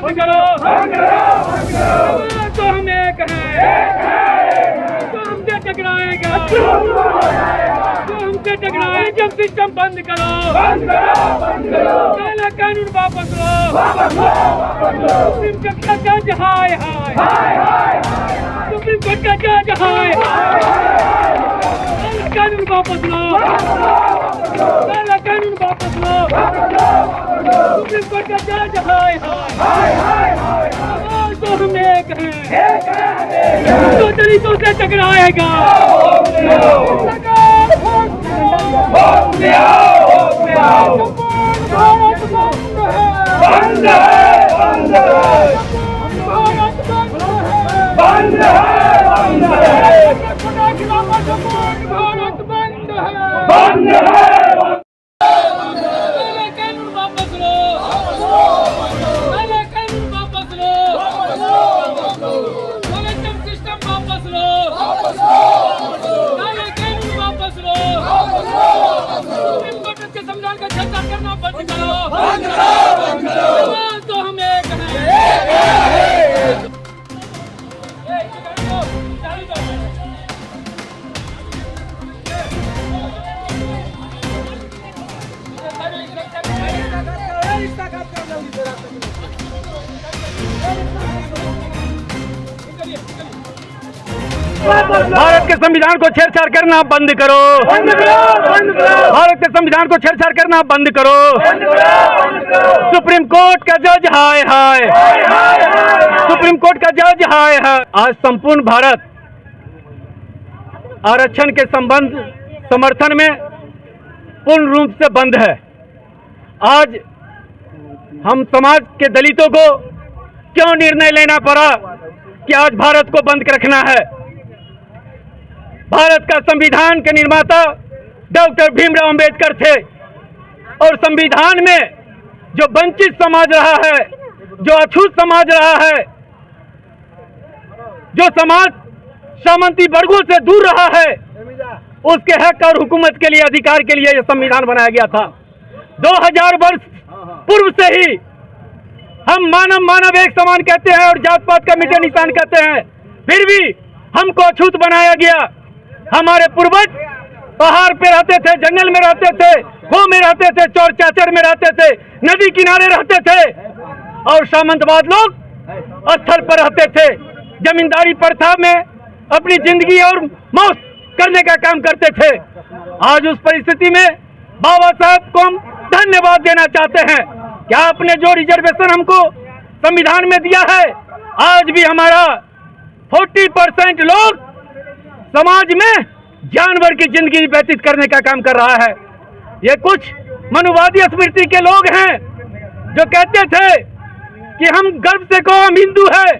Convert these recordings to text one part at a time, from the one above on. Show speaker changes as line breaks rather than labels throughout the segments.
बंद करो। तो हम एक हैं, तो हमसे टकराएगा, तो हमसे टकराए जब सिस्टम बंद करो। काला कानून वापस लो। सुप्रीम कोर्ट का जज हाय हाय, सुप्रीम कोर्ट का जज हाय हाय। काला कानून वापस लो, काला कानून वापस लो। सुप्रीम कोर्ट का जज हाय हाय। तो हम एक हैं, तो दलितों से टकराएगा। बंद है, बंद है, बंद है, बंद है, बंद है। कानून वापस लो, कानून वापस लो, सिस्टम वापस लो, कानून वापस लो। सुप्रीम कोर्ट के संविधान का छेड़छाड़ करना बंद करो। तो हम एक हैं।
भारत के संविधान को छेड़छाड़ करना बंद करो।
बंद करो, बंद करो।
भारत के संविधान को छेड़छाड़ करना बंद करो। सुप्रीम कोर्ट का जज हाय हाय, सुप्रीम कोर्ट का जज हाय हाय। आज संपूर्ण भारत आरक्षण के संबंध समर्थन में पूर्ण रूप से बंद है। आज हम समाज के दलितों को क्यों निर्णय लेना पड़ा कि आज भारत को बंद रखना है। भारत का संविधान के निर्माता डॉक्टर भीमराव अंबेडकर थे और संविधान में जो वंचित समाज रहा है, जो अछूत समाज रहा है, जो समाज सामंती वर्गों से दूर रहा है, उसके हक और हुकूमत के लिए, अधिकार के लिए यह संविधान बनाया गया था। 2000 वर्ष पूर्व से ही हम मानव मानव एक समान कहते हैं और जात पात का मिटे निशान कहते हैं, फिर भी हमको अछूत बनाया गया। हमारे पूर्वज पहाड़ पे रहते थे, जंगल में रहते थे, गांव में रहते थे, चौर चाचर में रहते थे, नदी किनारे रहते थे और सामंतवाद लोग स्थल पर रहते थे। जमींदारी प्रथा में अपनी जिंदगी और मौत करने का काम करते थे। आज उस परिस्थिति में बाबा साहब को हम धन्यवाद देना चाहते हैं। क्या आपने जो रिजर्वेशन हमको संविधान में दिया है, आज भी हमारा 40% लोग समाज में जानवर की जिंदगी व्यतीत करने का काम कर रहा है। ये कुछ मनुवादी स्मृति के लोग हैं जो कहते थे कि हम गर्व से कहो हम हिंदू है।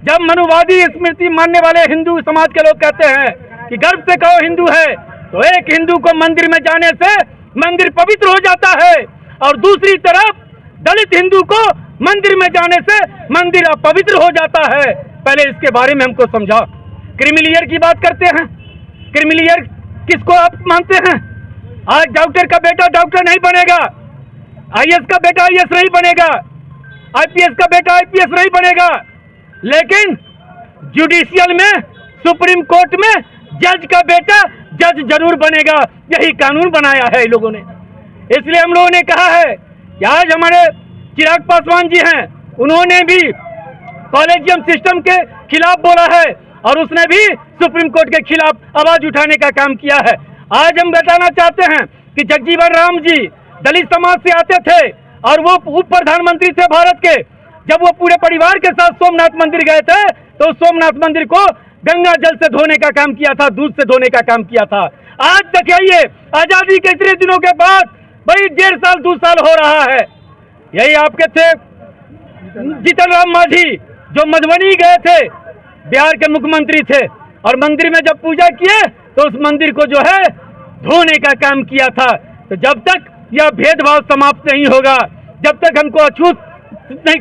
जब मनुवादी स्मृति मानने वाले हिंदू समाज के लोग कहते हैं कि गर्व से कहो हिंदू है, तो एक हिंदू को मंदिर में जाने से मंदिर पवित्र हो जाता है और दूसरी तरफ दलित हिंदू को मंदिर में जाने से मंदिर अपवित्र हो जाता है। पहले इसके बारे में हमको समझाओ। क्रिमिलियर की बात करते हैं, क्रिमिलियर किसको आप मानते हैं? आज डॉक्टर का बेटा डॉक्टर नहीं बनेगा, आईएएस का बेटा आईएएस नहीं बनेगा, आईपीएस का बेटा आईपीएस नहीं बनेगा, लेकिन जुडिशियल में, सुप्रीम कोर्ट में जज का बेटा जज जरूर बनेगा। यही कानून बनाया है इन लोगों ने। इसलिए हम लोगों ने कहा है कि आज हमारे चिराग पासवान जी हैं, उन्होंने भी कॉलेजियम सिस्टम के खिलाफ बोला है और उसने भी सुप्रीम कोर्ट के खिलाफ आवाज उठाने का काम किया है। आज हम बताना चाहते हैं कि जगजीवन राम जी दलित समाज से आते थे और वो उप प्रधानमंत्री थे भारत के। जब वो पूरे परिवार के साथ सोमनाथ मंदिर गए थे तो सोमनाथ मंदिर को गंगा जल से धोने का काम किया था, दूध से धोने का काम किया था। आज देखिए आजादी के इतने दिनों के बाद भाई 1.5 साल 2 साल हो रहा है। यही आपके थे जीतन राम मांझी जो मधुबनी गए थे, बिहार के मुख्यमंत्री थे और मंदिर में जब पूजा किए तो उस मंदिर को जो है धोने का काम किया था। तो जब तक यह भेदभाव समाप्त नहीं होगा, जब तक हमको अछूत नहीं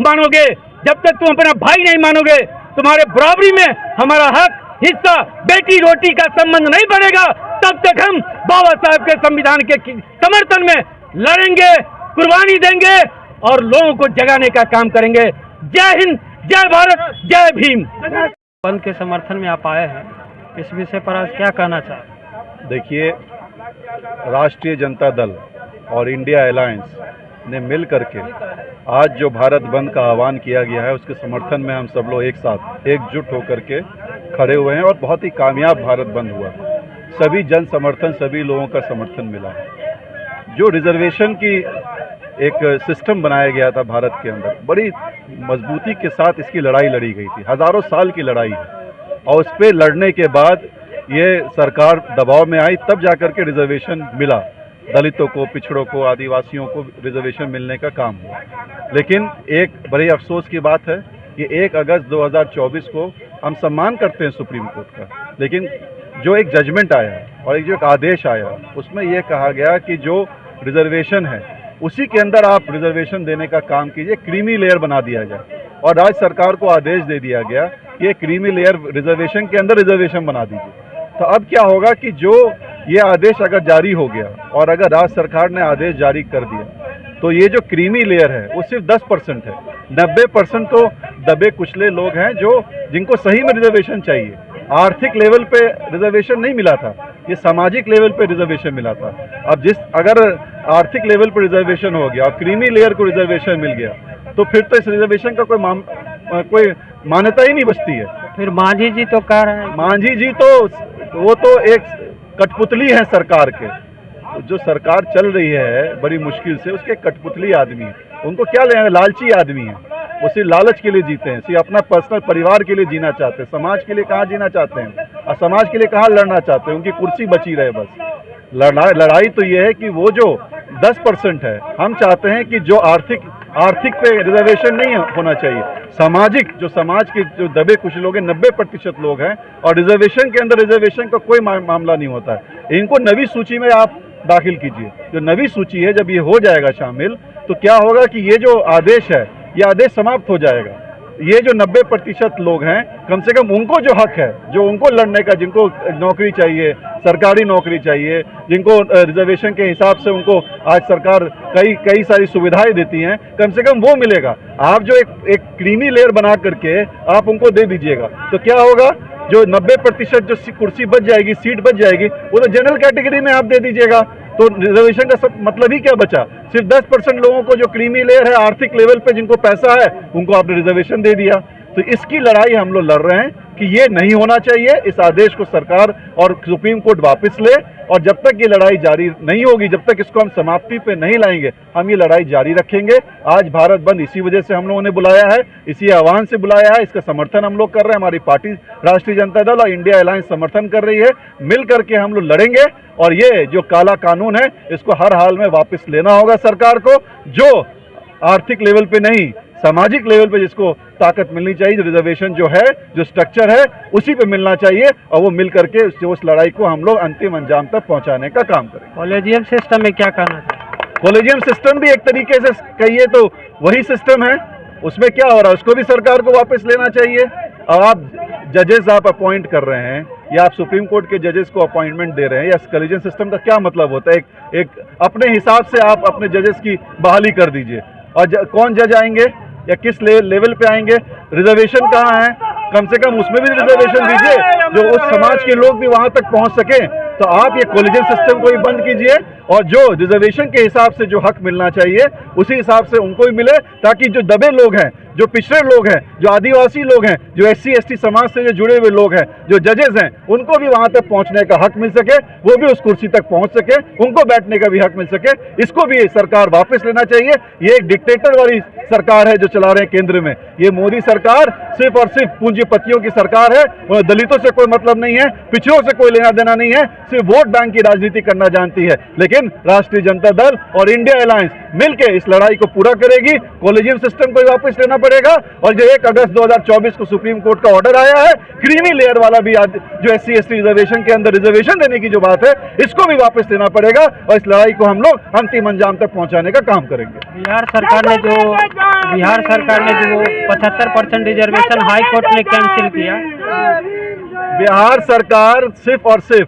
मानोगे, जब तक तुम अपना भाई नहीं मानोगे, तुम्हारे बराबरी में हमारा हक, हिस्सा, बेटी रोटी का संबंध नहीं बनेगा, तब तक हम बाबा साहब के संविधान के समर्थन में लड़ेंगे, कुर्बानी देंगे और लोगों को जगाने का काम करेंगे। जय हिंद, जय भारत, जय भीम।
बंद के समर्थन में आप आए हैं, इस विषय पर आज क्या कहना चाहें?
देखिए, राष्ट्रीय जनता दल और इंडिया अलायंस ने मिल करके आज जो भारत बंद का आह्वान किया गया है उसके समर्थन में हम सब लोग एक साथ एकजुट होकर के खड़े हुए हैं और बहुत ही कामयाब भारत बंद हुआ। सभी जन समर्थन, सभी लोगों का समर्थन मिला है। जो रिजर्वेशन की एक सिस्टम बनाया गया था भारत के अंदर, बड़ी मजबूती के साथ इसकी लड़ाई लड़ी गई थी, हज़ारों साल की लड़ाई है, और उस पर लड़ने के बाद ये सरकार दबाव में आई, तब जाकर के रिजर्वेशन मिला। दलितों को, पिछड़ों को, आदिवासियों को रिजर्वेशन मिलने का काम हुआ। लेकिन एक बड़े अफसोस की बात है कि 1 अगस्त 2024 को हम सम्मान करते हैं सुप्रीम कोर्ट का, लेकिन जो एक जजमेंट आया और जो एक आदेश आया उसमें यह कहा गया कि जो रिजर्वेशन है उसी के अंदर आप रिजर्वेशन देने का काम कीजिए, क्रीमी लेयर बना दिया जाए। और राज्य सरकार को आदेश दे दिया गया कि क्रीमी लेयर रिजर्वेशन के अंदर रिजर्वेशन बना दीजिए। तो अब क्या होगा कि जो ये आदेश अगर जारी हो गया और अगर राज्य सरकार ने आदेश जारी कर दिया तो ये जो क्रीमी लेयर है वो सिर्फ 10% है। 90% तो दबे कुचले लोग हैं जो जिनको सही में रिजर्वेशन चाहिए। आर्थिक लेवल पे रिजर्वेशन नहीं मिला था, ये सामाजिक लेवल पे रिजर्वेशन मिला था। अब अगर आर्थिक लेवल पर रिजर्वेशन हो गया और क्रीमी लेयर को रिजर्वेशन मिल गया तो फिर तो इस रिजर्वेशन का कोई मान्यता ही नहीं बचती है।
फिर मांझी जी तो कह रहे हैं,
मांझी जी तो वो तो एक कठपुतली है सरकार के। जो सरकार चल रही है बड़ी मुश्किल से, उसके कठपुतली आदमी है। उनको क्या लेना, लालची आदमी है, वो सिर्फ लालच के लिए जीते हैं, सिर्फ अपना पर्सनल परिवार के लिए जीना चाहते हैं। समाज के लिए कहाँ जीना चाहते हैं और समाज के लिए कहाँ लड़ना चाहते हैं? उनकी कुर्सी बची रहे बस। लड़ाई तो ये है कि वो जो 10% है, हम चाहते हैं कि जो आर्थिक पे रिजर्वेशन नहीं होना चाहिए, सामाजिक जो समाज के जो दबे कुछ लोग हैं, 90% लोग हैं, और रिजर्वेशन के अंदर रिजर्वेशन का कोई मामला नहीं होता है। इनको नवी सूची में आप दाखिल कीजिए। जो नवी सूची है, जब ये हो जाएगा शामिल, तो क्या होगा कि ये जो आदेश है ये आदेश समाप्त हो जाएगा। ये जो 90% लोग हैं, कम से कम उनको जो हक है, जो उनको लड़ने का, जिनको नौकरी चाहिए, सरकारी नौकरी चाहिए, जिनको रिजर्वेशन के हिसाब से उनको आज सरकार कई सारी सुविधाएं देती हैं, कम से कम वो मिलेगा। आप जो एक क्रीमी लेयर बना करके आप उनको दे दीजिएगा तो क्या होगा? जो 90% जो कुर्सी बच जाएगी, सीट बच जाएगी, वो तो जनरल कैटेगरी में आप दे दीजिएगा। तो रिजर्वेशन का सब मतलब ही क्या बचा? सिर्फ 10% लोगों को जो क्रीमी लेयर है, आर्थिक लेवल पे जिनको पैसा है, उनको आपने रिजर्वेशन दे दिया। तो इसकी लड़ाई हम लोग लड़ रहे हैं कि ये नहीं होना चाहिए। इस आदेश को सरकार और सुप्रीम कोर्ट वापस ले, और जब तक ये लड़ाई जारी नहीं होगी, जब तक इसको हम समाप्ति पे नहीं लाएंगे, हम ये लड़ाई जारी रखेंगे। आज भारत बंद इसी वजह से हम लोगों ने बुलाया है, इसी आह्वान से बुलाया है। इसका समर्थन हम लोग कर रहे हैं, हमारी पार्टी राष्ट्रीय जनता दल और इंडिया अलायंस समर्थन कर रही है। मिल करके हम लोग लड़ेंगे और ये जो काला कानून है इसको हर हाल में वापस लेना होगा सरकार को। जो आर्थिक लेवल पे नहीं, सामाजिक लेवल पे जिसको ताकत मिलनी चाहिए, जो रिजर्वेशन जो है, जो स्ट्रक्चर है, उसी पे मिलना चाहिए, और वो मिल करके उस लड़ाई को हम लोग अंतिम अंजाम तक पहुंचाने का काम करें।
कॉलेजियम सिस्टम में क्या कहना चाहिए?
कॉलेजियम सिस्टम भी एक तरीके से कहिए तो वही सिस्टम है। उसमें क्या हो रहा है, उसको भी सरकार को वापस लेना चाहिए। अब आप जजेस आप अपॉइंट कर रहे हैं या आप सुप्रीम कोर्ट के जजेस को अपॉइंटमेंट दे रहे हैं, या कॉलेजियम सिस्टम का क्या मतलब होता है? एक अपने हिसाब से आप अपने जजेस की बहाली कर दीजिए, और कौन जज आएंगे या किस लेवल पे आएंगे? रिजर्वेशन कहाँ है? कम से कम उसमें भी रिजर्वेशन दीजिए जो उस समाज के लोग भी वहां तक पहुंच सके। तो आप ये कॉलेजियम सिस्टम को भी बंद कीजिए, और जो रिजर्वेशन के हिसाब से जो हक मिलना चाहिए उसी हिसाब से उनको भी मिले, ताकि जो दबे लोग हैं, जो पिछड़े लोग हैं, जो आदिवासी लोग हैं, जो SC ST समाज से जो जुड़े हुए लोग हैं, जो जजेस हैं, उनको भी वहां तक पहुंचने का हक मिल सके, वो भी उस कुर्सी तक पहुंच सके, उनको बैठने का भी हक मिल सके। इसको भी सरकार वापस लेना चाहिए। ये एक डिक्टेटर वाली सरकार है जो चला रहे हैं केंद्र में। ये मोदी सरकार सिर्फ और सिर्फ पूंजीपतियों की सरकार है। दलितों से कोई मतलब नहीं है, पिछड़ों से कोई लेना देना नहीं है, सिर्फ वोट बैंक की राजनीति करना जानती है। लेकिन राष्ट्रीय जनता दल और इंडिया अलायंस मिलकर इस लड़ाई को पूरा करेगी। कॉलेजियम सिस्टम को वापस लेना पड़ेगा, और जो 1 अगस्त 2024 को सुप्रीम कोर्ट का ऑर्डर आया है, क्रीमी लेयर वाला भी जो SC ST रिजर्वेशन के अंदर रिजर्वेशन देने की जो बात है, इसको भी वापस लेना पड़ेगा, और इस लड़ाई को हम लोग अंतिम अंजाम तक पहुंचाने का काम करेंगे।
बिहार सरकार ने जो 75% रिजर्वेशन हाई कोर्ट ने कैंसिल किया।
बिहार सरकार सिर्फ और सिर्फ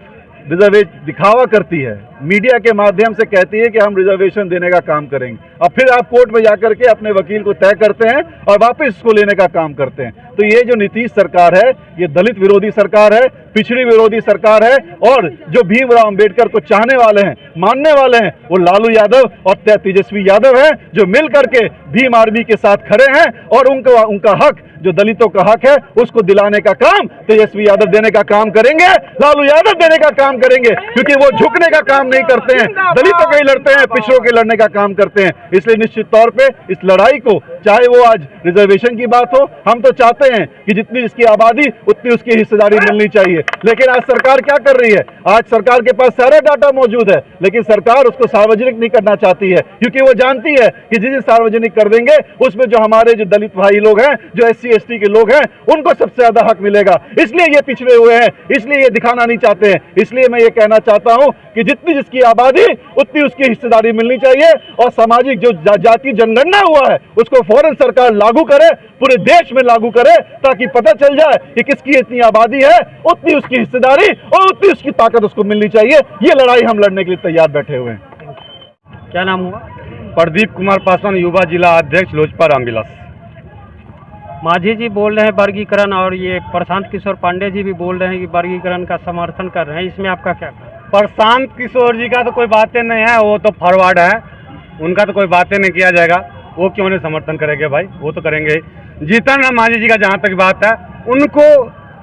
रिजर्वेशन दिखावा करती है। मीडिया के माध्यम से कहती है कि हम रिजर्वेशन देने का काम करेंगे, और फिर आप कोर्ट में जाकर के अपने वकील को तय करते हैं और वापस इसको लेने का काम करते हैं। तो ये जो नीतीश सरकार है, ये दलित विरोधी सरकार है, पिछड़ी विरोधी सरकार है, और जो भीमराव अंबेडकर को चाहने वाले हैं, मानने वाले हैं, वो लालू यादव और तेजस्वी यादव हैं, जो मिल करके भीम आर्मी के साथ खड़े हैं और उनका हक, जो दलितों का हक है, उसको दिलाने का काम तेजस्वी यादव देने का काम करेंगे, लालू यादव देने का काम करेंगे, क्योंकि वो झुकने का काम नहीं करते हैं, दलितों के लड़ते हैं, पिछड़ों के लड़ने का काम करते हैं। इसलिए निश्चित तौर पे इस लड़ाई को, चाहे वो आज रिजर्वेशन की बात हो, हम तो चाहते हैं कि जितनी इसकी आबादी उतनी उसकी हिस्सेदारी मिलनी चाहिए, लेकिन आज सरकार क्या कर रही है? आज सरकार के पास सारा डाटा मौजूद है, लेकिन सरकार उसको सार्वजनिक नहीं करना चाहती है, क्योंकि वो जानती है कि जिस दिन सार्वजनिक कर देंगे उसमें जो हमारे जो दलित भाई लोग हैं, जो SC/ST के लोग हैं, उनको सबसे ज्यादा हक मिलेगा। इसलिए ये पिछड़े हुए हैं, इसलिए ये दिखाना नहीं चाहते हैं। इसलिए मैं ये कहना चाहता हूं कि जितनी जिसकी आबादी उतनी उसकी हिस्सेदारी मिलनी चाहिए, और सामाजिक जो जाति जनगणना हुआ है उसको फौरन सरकार लागू करे, पूरे देश में लागू करे, ताकि पता चल जाए कि किसकी इतनी आबादी है, उतनी उसकी हिस्सेदारी और उतनी उसकी ताकत उसको मिलनी चाहिए। ये लड़ाई हम लड़ने के लिए तैयार बैठे हुए हैं।
क्या नाम हुआ?
प्रदीप कुमार पासवान, युवा जिला अध्यक्ष, लोजपा रामविलास।
माझी जी बोल रहे हैं वर्गीकरण, और ये प्रशांत किशोर पांडे जी भी बोल रहे हैं कि वर्गीकरण का समर्थन कर रहे हैं, इसमें आपका क्या कहना है?
प्रशांत किशोर जी का तो कोई बातें नहीं है, वो तो फॉरवर्ड है, उनका तो कोई बातें नहीं किया जाएगा। वो क्यों नहीं समर्थन करेंगे भाई? वो तो करेंगे ही। जीतन राम मांझी जी का जहाँ तक बात है, उनको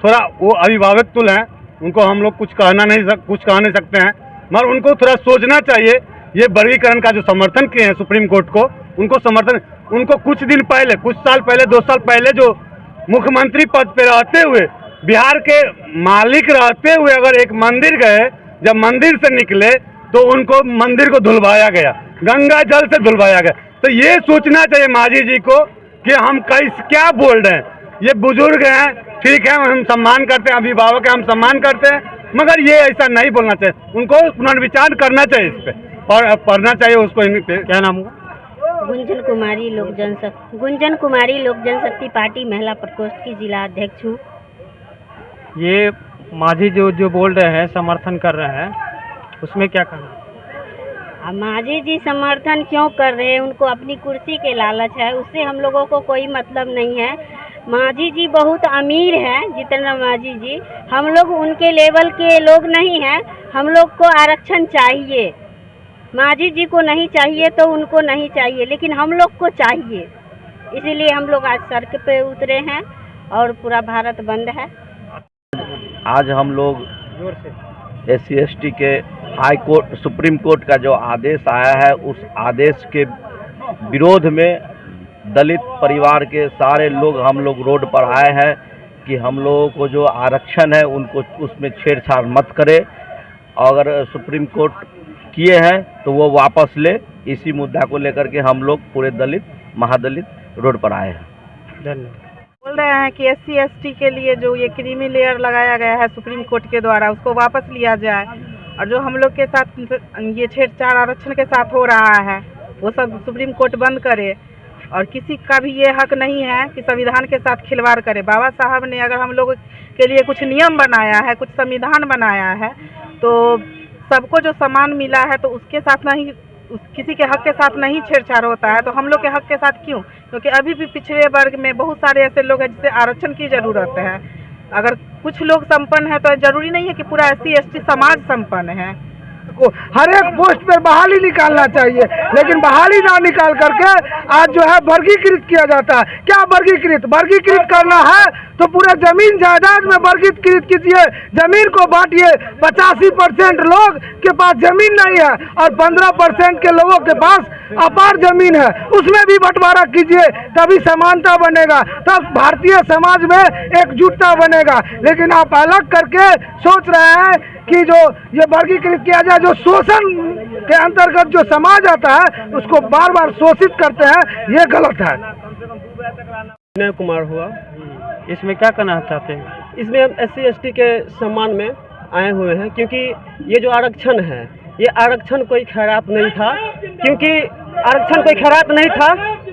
थोड़ा, वो अभिभावक तुल हैं, उनको हम लोग कुछ कह नहीं सकते हैं, मगर उनको थोड़ा सोचना चाहिए। ये वर्गीकरण का जो समर्थन किए हैं सुप्रीम कोर्ट को, उनको समर्थन, उनको कुछ दिन पहले, कुछ साल पहले, 2 साल पहले जो मुख्यमंत्री पद पे रहते हुए, बिहार के मालिक रहते हुए अगर एक मंदिर गए, जब मंदिर से निकले तो उनको मंदिर को धुलवाया गया, गंगा जल से धुलवाया गया। तो ये सोचना चाहिए मांझी जी को कि हम क्या बोल रहे हैं। ये बुजुर्ग हैं, ठीक है, हम सम्मान करते हैं, अभिभावक हैं, हम सम्मान करते हैं, मगर ये ऐसा नहीं बोलना चाहिए। उनको पुनर्विचार करना चाहिए, इस पर और पढ़ना चाहिए उसको।
क्या नाम हुआ?
गुंजन कुमारी लोक जनशक्ति पार्टी महिला प्रकोष्ठ की जिला अध्यक्ष हूँ।
ये माझी जो बोल रहे हैं, समर्थन कर रहे हैं, उसमें क्या कहना?
माझी जी समर्थन क्यों कर रहे हैं? उनको अपनी कुर्सी के लालच है, उससे हम लोगों को कोई मतलब नहीं है। माझी जी बहुत अमीर हैं, जीतन राम मांझी जी, हम लोग उनके लेवल के लोग नहीं हैं। हम लोग को आरक्षण चाहिए, मांझी जी को नहीं चाहिए तो उनको नहीं चाहिए, लेकिन हम लोग को चाहिए। इसीलिए हम लोग आज सड़क पे उतरे हैं और पूरा भारत बंद है।
आज हम लोग SC/ST के हाई कोर्ट, सुप्रीम कोर्ट का जो आदेश आया है, उस आदेश के विरोध में दलित परिवार के सारे लोग, हम लोग रोड पर आए हैं कि हम लोगों को जो आरक्षण है उनको उसमें छेड़छाड़ मत करे, अगर सुप्रीम कोर्ट किए हैं तो वो वापस ले। इसी मुद्दा को लेकर के हम लोग पूरे दलित महादलित रोड पर आए हैं।
धन्यवाद।
बोल रहे हैं कि SC/ST के लिए जो ये क्रीमी लेयर लगाया गया है सुप्रीम कोर्ट के द्वारा, उसको वापस लिया जाए, और जो हम लोग के साथ ये छेड़छाड़ आरक्षण के साथ हो रहा है वो सब सुप्रीम कोर्ट बंद करे। और किसी का भी ये हक नहीं है कि संविधान के साथ खिलवाड़ करे। बाबा साहब ने अगर हम लोग के लिए कुछ नियम बनाया है, कुछ संविधान बनाया है, तो सबको जो समान मिला है तो उसके साथ नहीं, किसी के हक के साथ नहीं छेड़छाड़ होता है। तो हम लोग के हक के साथ क्यों? क्योंकि अभी भी पिछड़े वर्ग में बहुत सारे ऐसे लोग हैं जिसे आरक्षण की ज़रूरत है। अगर कुछ लोग संपन्न है तो जरूरी नहीं है कि पूरा SC/ST समाज संपन्न है।
हर एक पोस्ट पर बहाली निकालना चाहिए, लेकिन बहाली ना निकाल करके आज जो है वर्गीकृत किया जाता है। क्या वर्गीकृत करना है तो पूरे जमीन जायदाद में वर्गीकृत कीजिए, जमीन को बांटिए। 85% लोग के पास जमीन नहीं है और 15% के लोगों के पास अपार जमीन है, उसमें भी बंटवारा कीजिए, तभी समानता बनेगा, तब भारतीय समाज में एकजुटता बनेगा। लेकिन आप अलग करके सोच रहे हैं कि जो ये वर्गीकृत किया जाए, जो शोषण के अंतर्गत जो समाज आता है उसको बार बार शोषित करते हैं, ये गलत है।
विनय कुमार हुआ,
इसमें क्या कहना चाहते हैं?
इसमें हम SC/ST के सम्मान में आए हुए हैं, क्योंकि ये जो आरक्षण है, ये आरक्षण कोई खैरात नहीं था,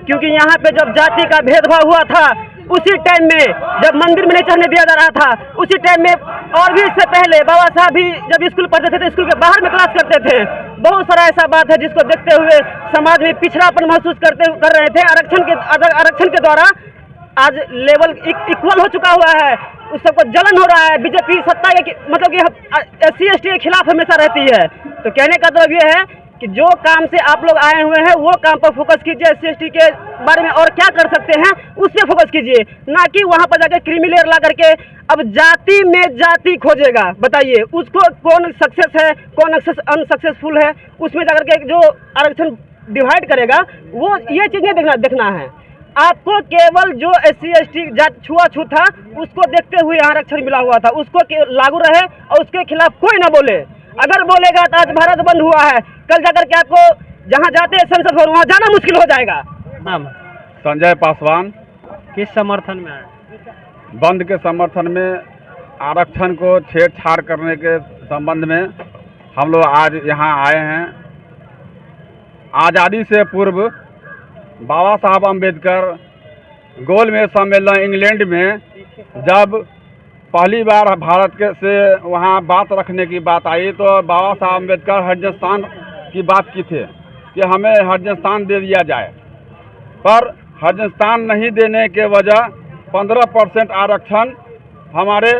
क्योंकि यहाँ पे जब जाति का भेदभाव हुआ था, उसी टाइम में जब मंदिर में नहीं चढ़ने दिया जा रहा था, उसी टाइम में और भी इससे पहले बाबा साहब भी जब स्कूल पढ़ते थे तो स्कूल के बाहर में क्लास करते थे। बहुत सारा ऐसा बात है जिसको देखते हुए समाज में पिछड़ापन महसूस कर रहे थे। आरक्षण के द्वारा आज लेवल इक्वल हो चुका हुआ है, उस सबको जलन हो रहा है। बीजेपी सत्ता के मतलब कि SC/ST के खिलाफ हमेशा रहती है। तो कहने का मतलब ये है कि जो काम से आप लोग आए हुए हैं वो काम पर फोकस कीजिए। SC/ST के बारे में और क्या कर सकते हैं उस पर फोकस कीजिए, ना कि वहाँ पर जाकर क्रीमी लेयर ला करके अब जाति में जाति खोजेगा। बताइए उसको कौन सक्सेस है कौन अनसक्सेसफुल है, उसमें जाकर के जो आरक्षण डिवाइड करेगा वो ये चीज़ नहीं देखना है। आपको केवल जो SC/ST छुआछूत था उसको देखते हुए आरक्षण मिला हुआ था, उसको लागू रहे और उसके खिलाफ कोई ना बोले। अगर बोलेगा तो आज भारत बंद हुआ है, कल जाकर के आपको जहाँ जाते हैं संसद भवन वहाँ जाना मुश्किल हो जाएगा।
नाम
संजय पासवान।
किस समर्थन में आए?
बंद के समर्थन में, आरक्षण को छेड़छाड़ करने के संबंध में हम लोग आज यहाँ आए हैं। आज़ादी से पूर्व बाबा साहब अम्बेडकर गोलमेज सम्मेलन इंग्लैंड में जब पहली बार भारत के से वहाँ बात रखने की बात आई तो बाबा साहब अम्बेडकर हरिजन की बात की थी कि हमें हरिजन दे दिया जाए, पर हरिजन नहीं देने के वजह 15% आरक्षण हमारे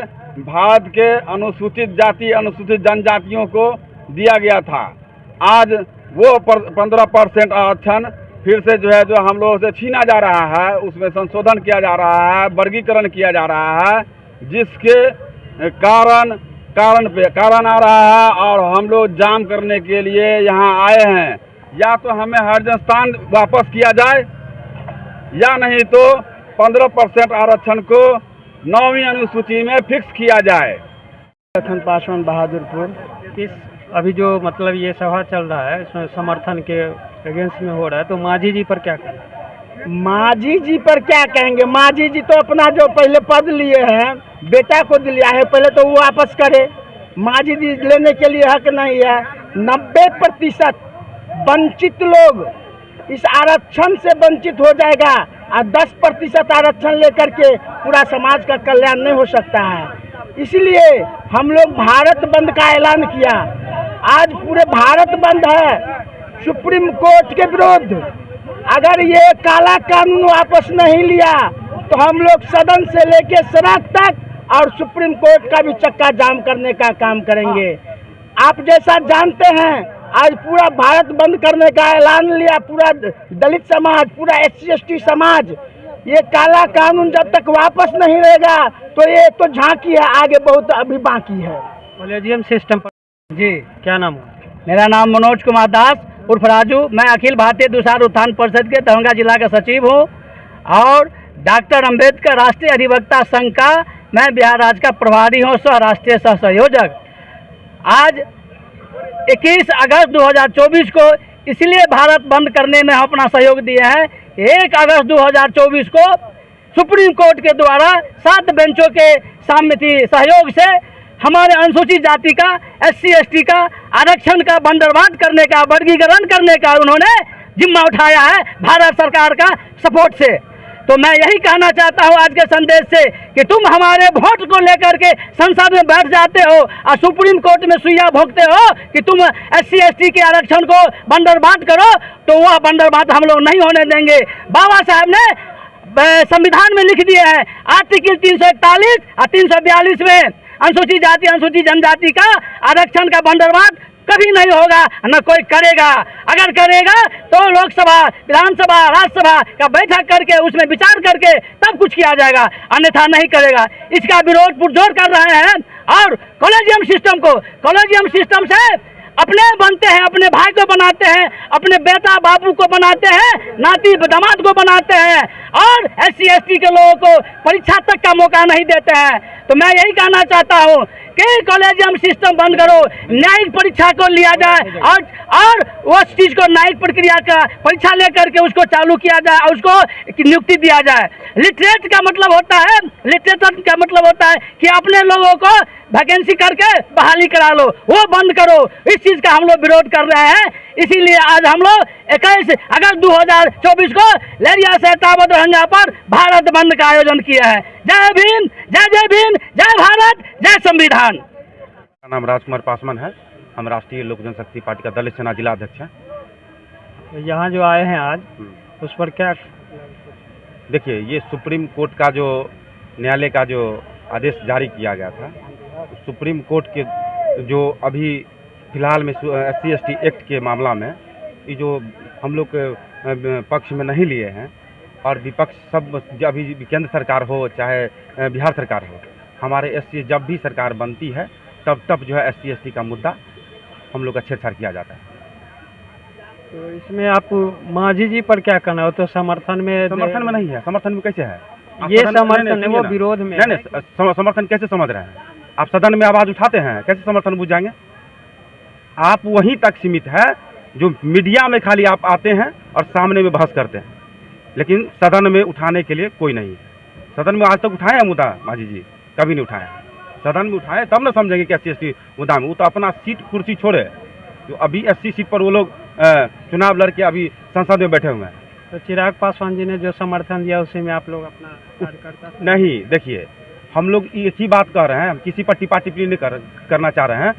भारत के अनुसूचित जाति अनुसूचित जनजातियों को दिया गया था। आज वो 15% आरक्षण फिर से जो हम लोगों से छीना जा रहा है, उसमें संशोधन किया जा रहा है, वर्गीकरण किया जा रहा है, जिसके कारण आ रहा है और हम लोग जाम करने के लिए यहाँ आए हैं। या तो हमें हरिजन वापस किया जाए या नहीं तो 15% आरक्षण को 9वीं अनुसूची में फिक्स किया जाए।
लखन पासवान बहादुरपुर।
किस अभी जो मतलब ये सभा चल रहा है इसमें समर्थन के अगेंस्ट में हो रहा है, तो मांझी जी पर क्या कहें?
मांझी जी पर क्या कहेंगे? मांझी जी तो अपना जो पहले पद लिए हैं बेटा को दिया है, पहले तो वो वापस करे। मांझी जी लेने के लिए हक नहीं है। 90% वंचित लोग इस आरक्षण से वंचित हो जाएगा और 10% आरक्षण लेकर के पूरा समाज का कल्याण नहीं हो सकता है। इसलिए हम लोग भारत बंद का ऐलान किया। आज पूरे भारत बंद है सुप्रीम कोर्ट के विरुद्ध। अगर ये काला कानून वापस नहीं लिया तो हम लोग सदन से लेके सड़क तक और सुप्रीम कोर्ट का भी चक्का जाम करने का काम करेंगे। आप जैसा जानते हैं आज पूरा भारत बंद करने का ऐलान लिया पूरा दलित समाज, पूरा SC/ST समाज। ये काला कानून जब तक वापस नहीं रहेगा तो ये तो झांकी है, आगे बहुत अभी बाकी है।
कॉलेजियम सिस्टम पर
जी,
क्या नाम?
मेरा नाम मनोज कुमार दास उर्फ राजू। मैं अखिल भारतीय दुसार उत्थान परिषद के दरभंगा जिला का सचिव हूँ और डॉक्टर अंबेडकर राष्ट्रीय अधिवक्ता संघ का मैं बिहार राज्य का प्रभारी हूँ, सह राष्ट्रीय सह संयोजक। आज 21 अगस्त 2024 को इसलिए भारत बंद करने में हम अपना सहयोग दिए हैं। 1 अगस्त 2024 को सुप्रीम कोर्ट के द्वारा 7 बेंचों के सहमति सहयोग से हमारे अनुसूचित जाति का SC/ST का आरक्षण का बंदरबांट करने का वर्गीकरण करने का उन्होंने जिम्मा उठाया है भारत सरकार का सपोर्ट से। तो मैं यही कहना चाहता हूं आज के संदेश से कि तुम हमारे वोट को लेकर के संसद में बैठ जाते हो और सुप्रीम कोर्ट में सुइया भोगते हो कि तुम SC/ST के आरक्षण को बंदरबांट करो, तो वह बंदरबांट हम लोग नहीं होने देंगे। बाबा साहब ने संविधान में लिख दिए हैं आर्टिकल 341 और 342 में अनुसूचित जाति अनुसूचित जनजाति का आरक्षण का बंदरबांट कभी नहीं होगा, न कोई करेगा। अगर करेगा तो लोकसभा, विधानसभा, राज्यसभा का बैठक करके उसमें विचार करके तब कुछ किया जाएगा, अन्यथा नहीं करेगा। इसका विरोध पुरजोर कर रहे हैं और कॉलेजियम सिस्टम से अपने बनते हैं, अपने भाई को बनाते हैं, अपने बेटा बाबू को बनाते हैं, नाती दामाद को बनाते हैं और SC/ST के लोगों को परीक्षा तक का मौका नहीं देते हैं। तो मैं यही कहना चाहता हूँ कि कॉलेजियम सिस्टम बंद करो, न्यायिक परीक्षा को लिया जाए और उस चीज़ को न्यायिक प्रक्रिया का परीक्षा लेकर के उसको चालू किया जाए और उसको नियुक्ति दिया जाए। लिटरेचर का मतलब होता है कि अपने लोगों को वैकेंसी करके बहाली करा लो, वो बंद करो। इस चीज का हम लोग विरोध कर रहे हैं। इसीलिए आज हम लोग 21 अगस्त 2024 को लेरिया से ताबतरंगा पर भारत बंद का आयोजन किया है। जय भीम, जय भीम, जय भारत, जय संविधान।
मेरा नाम राजकुमार पासवान है। हम राष्ट्रीय लोक जनशक्ति पार्टी का दलित सेना जिला अध्यक्ष हैं।
तो यहाँ जो आए हैं आज, उस पर क्या?
देखिए, ये सुप्रीम कोर्ट का जो न्यायालय का जो आदेश जारी किया गया था, सुप्रीम कोर्ट के जो अभी फिलहाल में SC/ST एक्ट के मामला में ये जो हम लोग पक्ष में नहीं लिए हैं, और विपक्ष सब अभी केंद्र सरकार हो चाहे बिहार सरकार हो, हमारे SC जब भी सरकार बनती है तब जो है SC/ST का मुद्दा हम लोग का छेड़छाड़ किया जाता है।
तो इसमें आप मांझी जी पर क्या कहना हो? तो समर्थन में
नहीं है। समर्थन में कैसे है?
ये समर्थन है, वो विरोध में
नहीं, समर्थन कैसे समझ रहे हैं आप? सदन में आवाज उठाते हैं, कैसे समर्थन बुझ जाएंगे? आप वहीं तक सीमित है जो मीडिया में खाली आप आते हैं और सामने में बहस करते हैं, लेकिन सदन में उठाने के लिए कोई नहीं है। सदन में आज तक उठाए हैं मुद्दा मांझी जी? कभी नहीं उठाए। सदन में उठाए तब ना समझेंगे कि SC/ST मुद्दा में। वो तो अपना सीट कुर्सी छोड़े, जो अभी SC सीट पर वो लोग चुनाव लड़के अभी संसद में बैठे हुए हैं।
तो चिराग पासवान जी ने जो समर्थन दिया उसी में आप लोग अपना कार्यकर्ता
नहीं, देखिए, हम लोग एक ही बात कह रहे हैं, हम किसी पर टिप्पणी नहीं करना चाह रहे हैं।